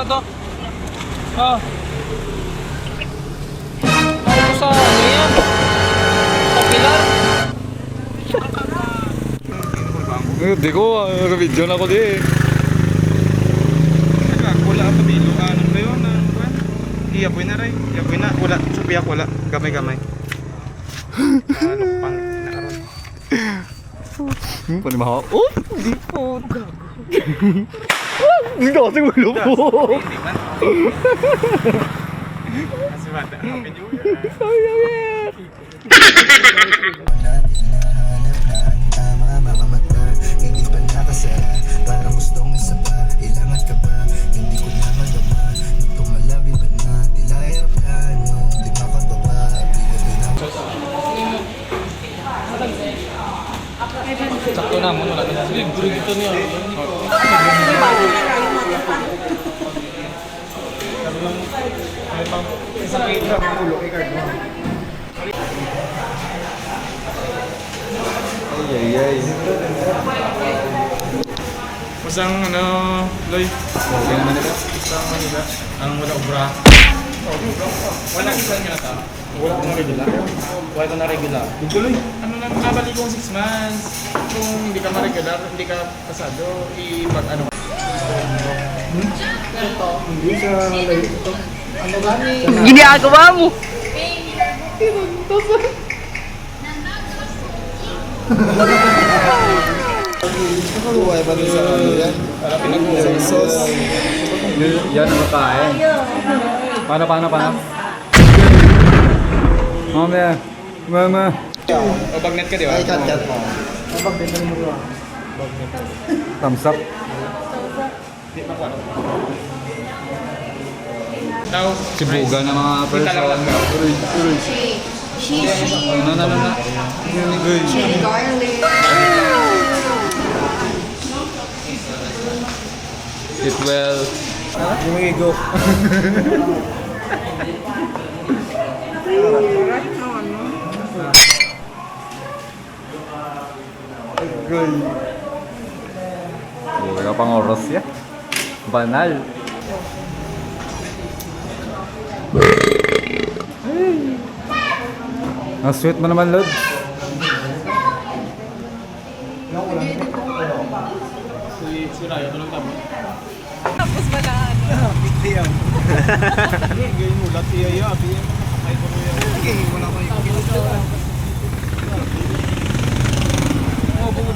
na to. Ah. Ako sa ano yan? Sa pilar. Hindi ko, video na ako di eh. Wala ang pabilo. Ano ba yun? Iyapoy na rin. Iyapoy na. Wala. Sabiyak wala. Gamay-gamay. Ano pang nakaroon. Pwede mahawa. Oh! Hindi po. Hindi kasi ulo po. Hindi man. Kasi bata. Happy New Year. Hindi pa nakasara, parang gustong isa pa. Ilangat ka ba? Hindi ko na magama. Ito malabi ba na? Tila hirap na, no? Di makagawa. Sakto na mo. Wala na. Sige, guru dito niya. Ay, ay. Masang ano, Loy? Okay naman nila. Masang Manila. Ang wala obra. Wala isang nga ta. Wala akong regular. Wala ko na regular. Tuloy. Ano lang, nabalik kong 6 months. Kung hindi ka ma-regular, hindi ka pasado, i-pag ano. Ginagawa mo. Buhay pa rin sa ano yan? Sa sauce. Yan ang makain. Paano? Mama. Mama. O, bagnet ka, di ba? Ay, cut mo. Thumbs up. Now, Sibugan ng mga Kita lang lang. Uy. Na. Chili garlic. Eat well. Yung mga igo. Buhay ka pang oras ya. Banal. Ang sweet mo naman, Lod. si Raya, tulong tabo. Tapos wala ano. Hindi yan. Ngayon mo, lahat siya iya. Ay, ko rin yan. Okay, wala ko yung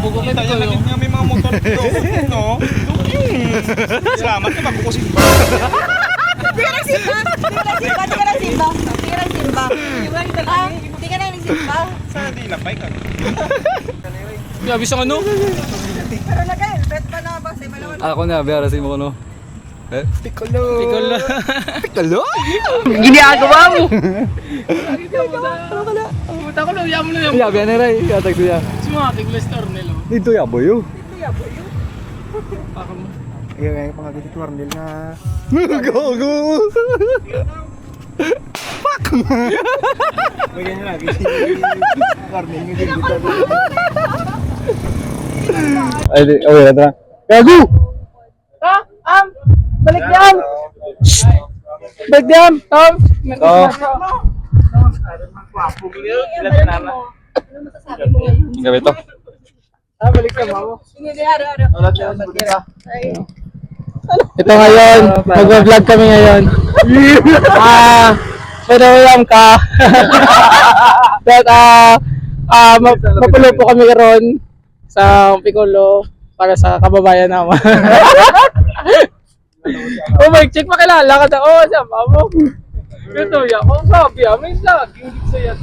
Bugo kita yan, nakit nga may mga motor dito. No? Salamat ka, magkukusin ba? Hindi ka nagsimba. Hindi ka na nagsimba. Sana di napay ka. Grabe sa ano? Pero nag-helmet pa na ba? Sa iba naman. Ako na, biyarasin mo ko no. Eh? Pikolo. Pikalo? Ginagawa mo. Puta ko lang, yaman na yan. Yabi yan rin, katag siya. Sumating Lester nilo. Dito yabo yun. Ako mo. Iya, yung pangagit ito Arnel na... Gago! Bigyan nyo lagi si Arnel yung dito. Ay, di, okay, ito na. Gago! Balik yan! Balik yan! Tom! Oh. Gabi ito. Balik ka mo. Ito ngayon, mag-vlog kami ngayon. Panawalam ka. At mapulo po kami ron sa Piccolo para sa kababayan naman. Oh, Mike, check makilala ka na. Oh, siya, mamo. Ito, yan. Oh, sabi, may laging dito sa yan.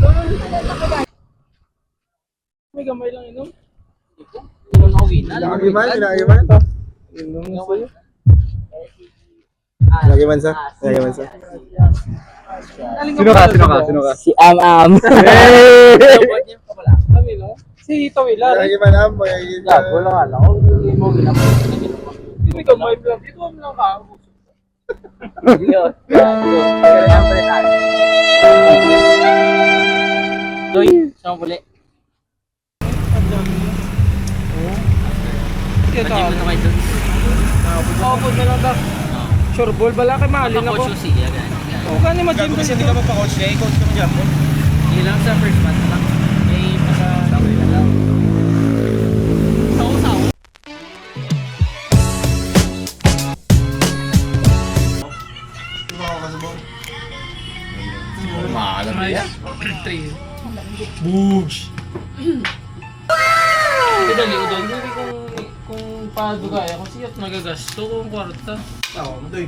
May gamay lang inom. Inagiman? Inom sa'yo. Inagiman sa? Sino ka? Si Am. Kami no? Si Tawila. Inagiman ang magiging... Wala nga lang. Hindi mo ginapos. Hindi ka may vlog. Ito mo lang ka. Yun. Loy, saan puli? Ito. Nakapod na lang ba? Surbol, bala kay malin ako. Coach yung siya, gano'n. Oo, gani ma-gym Kasi hindi ka magpa-coach kaya i-coach ka mo dyan po. Hindi lang sa first month lang. May pagka-tawin na lang. Saw-saw. Maalam na yan. Bugs! Hindi dali ko doon. Hindi kung padugaya ko siya nagagasto kung kwarta. Oo, madoy.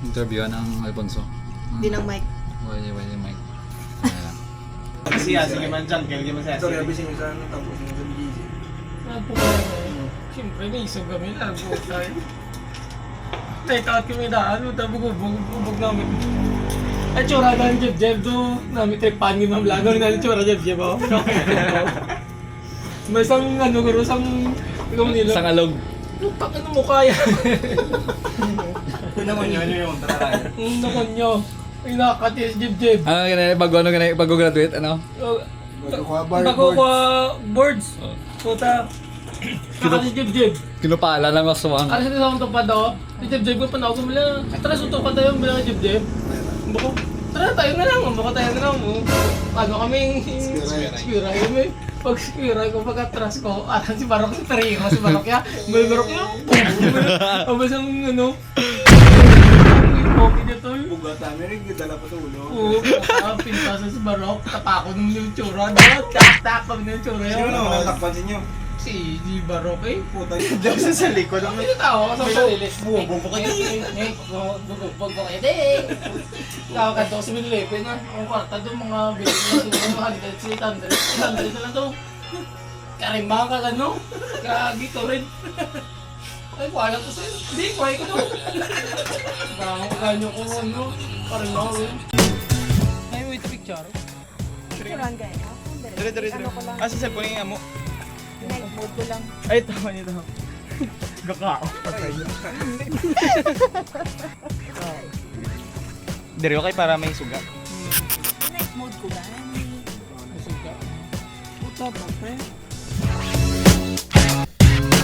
Interviewan ng Alfonso. Hindi ng mic. Wala Mike. Sige, sige man dyan. Kaya man siya. Sorry, abising Nagpo ko na siyempre may isog kami. Nagpo tayo. Take out kami daan. Tapos bubog namin. Ay, tsura na yung jeb-jeb do. Namin tayo pangin ng vlog. Ano na tsura jeb-jeb ako. May isang ano garo, isang ikaw nila. Isang alog. Tak ano mo kaya? Ito naman yun, yung talaga. Naman nyo. Ay nakakatis jeb-jeb. Bago graduate, ano? Bago ko boards. Puta. Nakakatis jeb-jeb. Kinupala lang aswang. Alas na akong tupad ako. Yung jeb-jeb ko panawag mo lang. Tara, suntok pa tayo bilang jeb-jeb. Bako, tara tayo na lang. Bako tayo na lang. Ano kaming skira kami. Pag skira ko, pagka-trust ko, si Barok si Perino, si Barok ya. May Barok ya. Abas ang ano. Okay na to. Bugat namin rin, dala pa sa ulo. Oo, pintasan si Barok. Tapako nung yung tsura. Tak kami ng tsura yun. Sino naman ang takpan sa inyo? Si Barok eh. Puta yun. Diyan sa likod. Ano yung tao ka sa sarili? Bubo ka yun. Bugog ka din. Kakakanta ko sa Minlepe na. Ang kwarta doon, mga bilis na siguro mga halitan si Tandres. Si Tandres na lang to. Karimba ka ano? Kagi ko rin. Ay, kuhala ko sa'yo. Hindi, kuhay ko doon. Ganyo ko ano. Karimba ko rin. Ay, wait a picture. Picturean ka eh. Dire. Ano ko lang. Ah, sa cellphone yung amo. Night mode ko lang. Ay, tama nito. Gakao. Dire okay para may suga. Night mode ko lang. Puta ba, pre?